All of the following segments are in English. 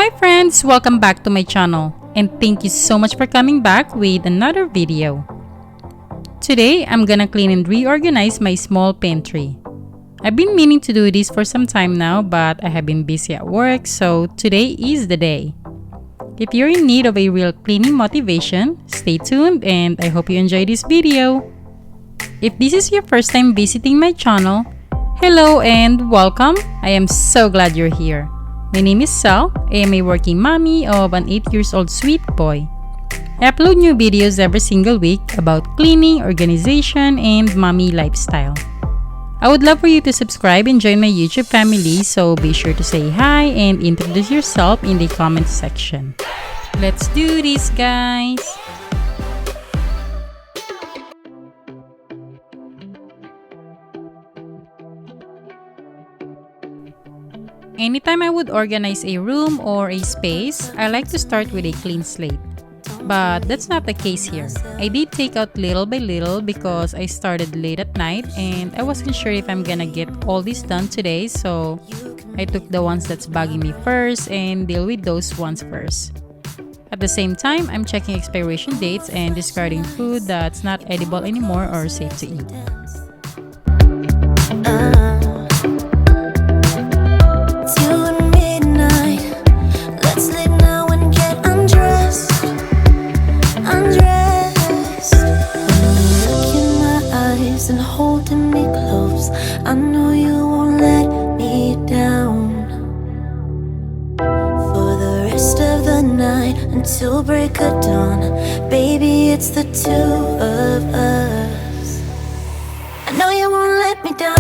Hi friends! Welcome back to my channel and thank you so much for coming back with another video. Today, I'm gonna clean and reorganize my small pantry. I've been meaning to do this for some time now, but I have been busy at work, so today is the day. If you're in need of a real cleaning motivation, stay tuned and I hope you enjoy this video. If this is your first time visiting my channel, hello and welcome. I am so glad you're here. My name is Selle. I am a working mommy of an 8-year-old sweet boy. I upload new videos every single week about cleaning, organization, and mommy lifestyle. I would love for you to subscribe and join my YouTube family, so be sure to say hi and introduce yourself in the comment section. Let's do this, guys! Anytime I would organize a room or a space, I like to start with a clean slate. But that's not the case here. I did take out little by little because I started late at night and I wasn't sure if I'm gonna get all this done today, so I took the ones that's bugging me first and deal with those ones first. At the same time, I'm checking expiration dates and discarding food that's not edible anymore or safe to eat. And holding me close, I know you won't let me down. For the rest of the night until break of dawn, baby, it's the two of us. I know you won't let me down.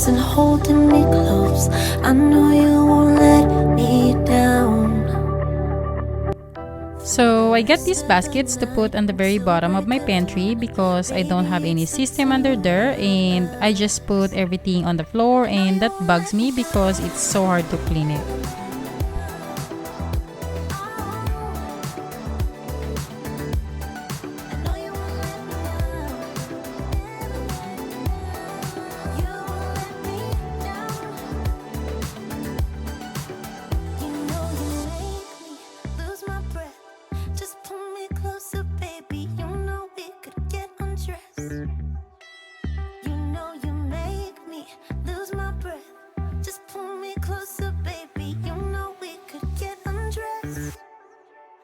And holding me close, I know you won't let me down. So I got these baskets to put on the very bottom of my pantry because I don't have any system under there and I just put everything on the floor, and that bugs me because it's so hard to clean it.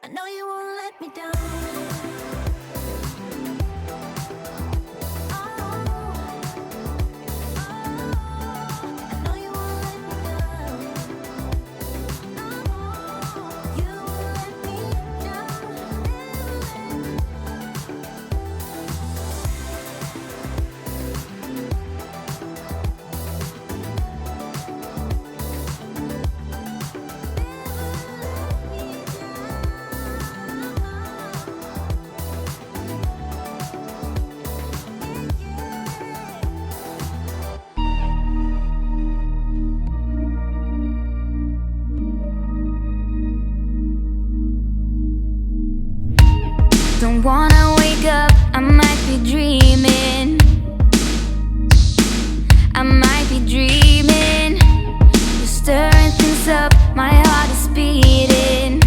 I know you won't let me down. Don't wanna wake up, I might be dreaming. I might be dreaming. You're stirring things up, my heart is beating.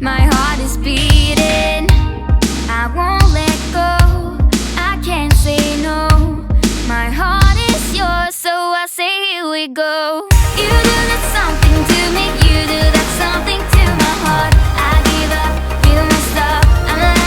My heart is beating. I won't let go, I can't say no. My heart is yours, so I say here we go. You do that something to me, you do that something to my heart. I give up, feel my stop, I'm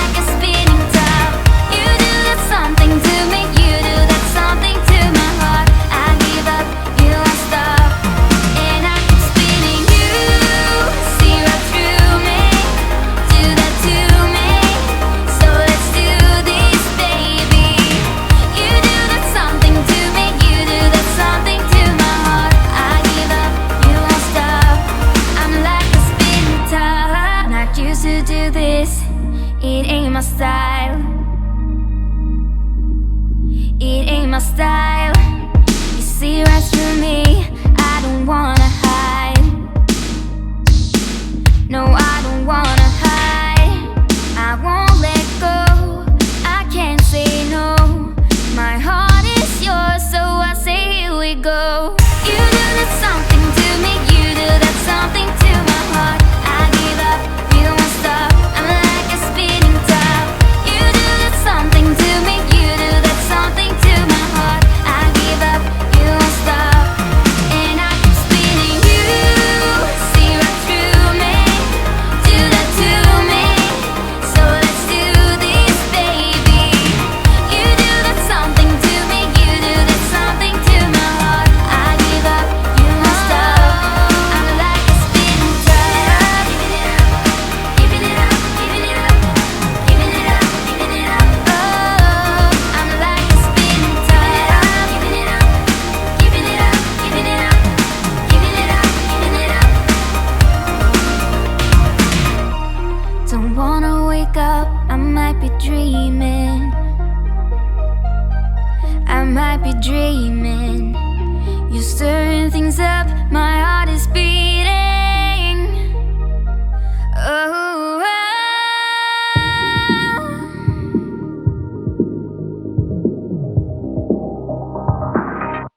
used to do this, it ain't my style. It ain't my style. You see right through me, I don't wanna hide. No, I don't wanna hide. I won't let go, I can't say no. My heart is yours, so I say here we go. You do that something to me, you do that something to my heart. I give up, you won't stop, I'm like a spinning top. You do that something to me, you do that something to my heart. I give up, you won't stop, and I keep spinning. You see right through me, do that to me, so let's do this, baby. You do that something to me, you do that something to my heart. I give up, you won't stop, I'm like a spinning top. Giving it up, giving it up, giving it up, giving it up, giving it up. Oh, I'm like a spinning top. Giving it up, giving it up, giving it up, giving it up, giving it up. Don't wanna wake up, I might be dreaming. I might be dreaming. You're stirring things up, my heart is beating. Oh,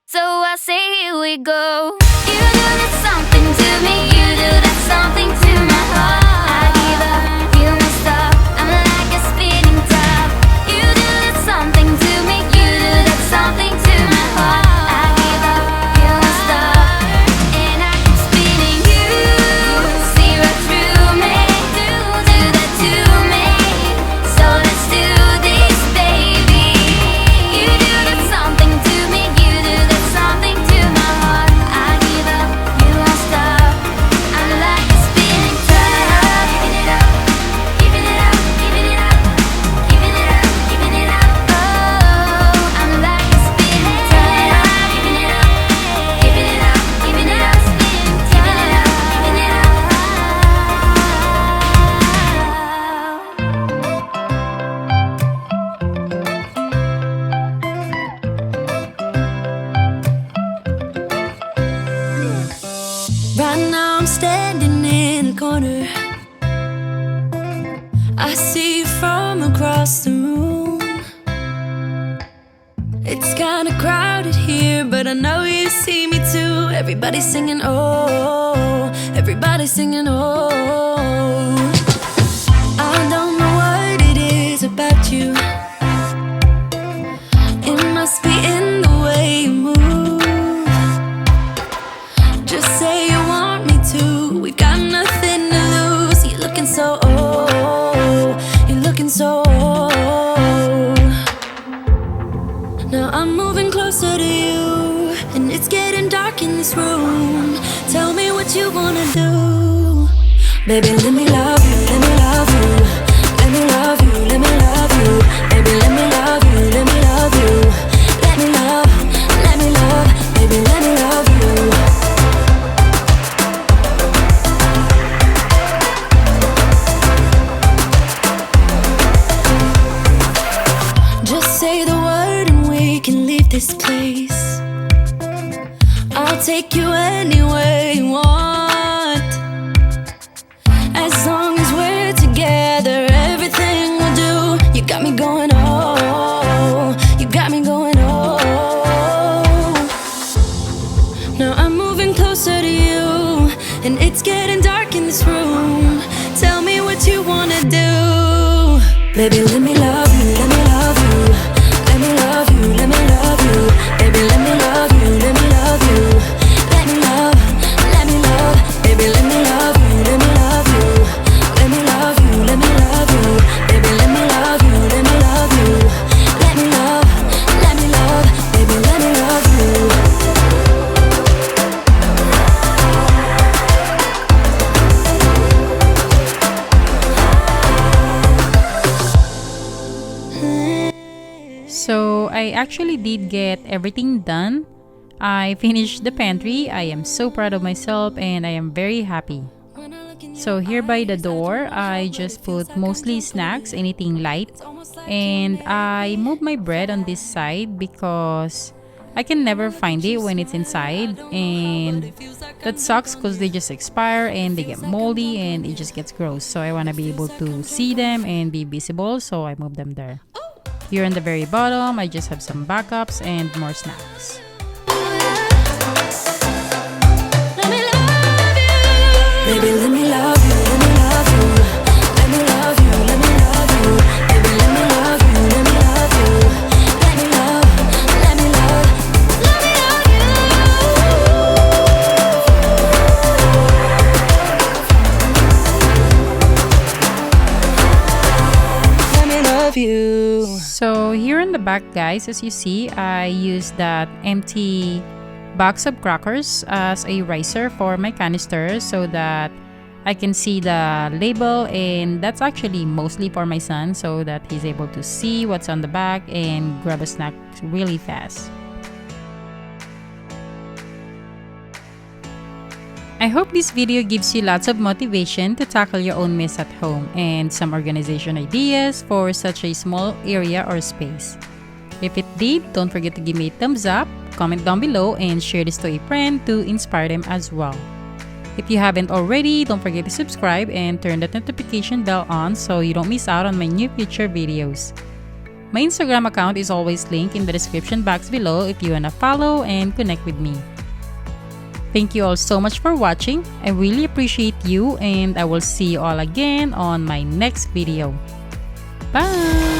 so I say here we go. You do that something to me, you do that something to my heart. I give up, you won't stop, I'm like a spinning top. You do that something to me, you do that something to my heart. I give up, you won't stop, and I keep spinning. You see right through me, do that to me, so let's do this, baby. You do that something to me, you do that something to my heart. I give up, you won't stop, I'm like a spinning top. Giving it up, giving it up, giving it up, giving it up, giving it up. Oh, I'm like a spinning top. Giving it up, giving it up, giving it up, spinning top. Giving it up, giving it up. Right now I'm standing in the corner. I see you from across the room. It's kinda crowded here, but I know you see me too. Everybody's singing oh, everybody's singing oh. I don't know what it is about you. It must be in the way you move. Just say you want me to. We got nothing to lose. You're looking so old. You're looking so old. Now I'm moving closer to you, and it's getting dark in this room. Tell me what you wanna do. Baby, let me love you, let me love you. Let me love you, let me love you. Baby, let me love you, let me love you. Let me love, let me love. Baby, let me love you. Just say the word and we can leave this place. I'll take you anywhere you want. As long as we're together, everything we'll do. You got me going oh, you got me going oh. Now I'm moving closer to you, and it's getting dark in this room. Tell me what you wanna do. Baby, let me love you, let me love you. Let me love you, let me love you. Baby, let me love you, let me love you. Let me love, let me love. Baby, let me love you, let me love you. Let me love you, let me love you. Baby, let me love you, let me love you. Let me love, let me love. Baby, let me love you. So I actually did get everything done. I finished the pantry. I am so proud of myself and I am very happy. When I look in So here by the door, I just put mostly snacks, anything light. And I move my bread on this side because I can never find it when it's inside. And that sucks because they just expire and they get moldy and it just gets gross. So I want to be able to see them and be visible. So I move them there. Here on the very bottom, I just have some backups and more snacks. Baby, let me love you, let me love you. Let me love you, let me love you. Baby, let me love you, let me love you. Let me love, let me love, let me love you. Let me love you. So here in the back, guys, as you see, I use that empty box of crackers as a riser for my canister so that I can see the label, and that's actually mostly for my son so that he's able to see what's on the back and grab a snack really fast. I hope this video gives you lots of motivation to tackle your own mess at home and some organization ideas for such a small area or space. If it did, don't forget to give me a thumbs up, comment down below, and share this to a friend to inspire them as well. If you haven't already, don't forget to subscribe and turn that notification bell on so you don't miss out on my new future videos. My Instagram account is always linked in the description box below if you wanna follow and connect with me. Thank you all so much for watching. I really appreciate you, and I will see you all again on my next video. Bye!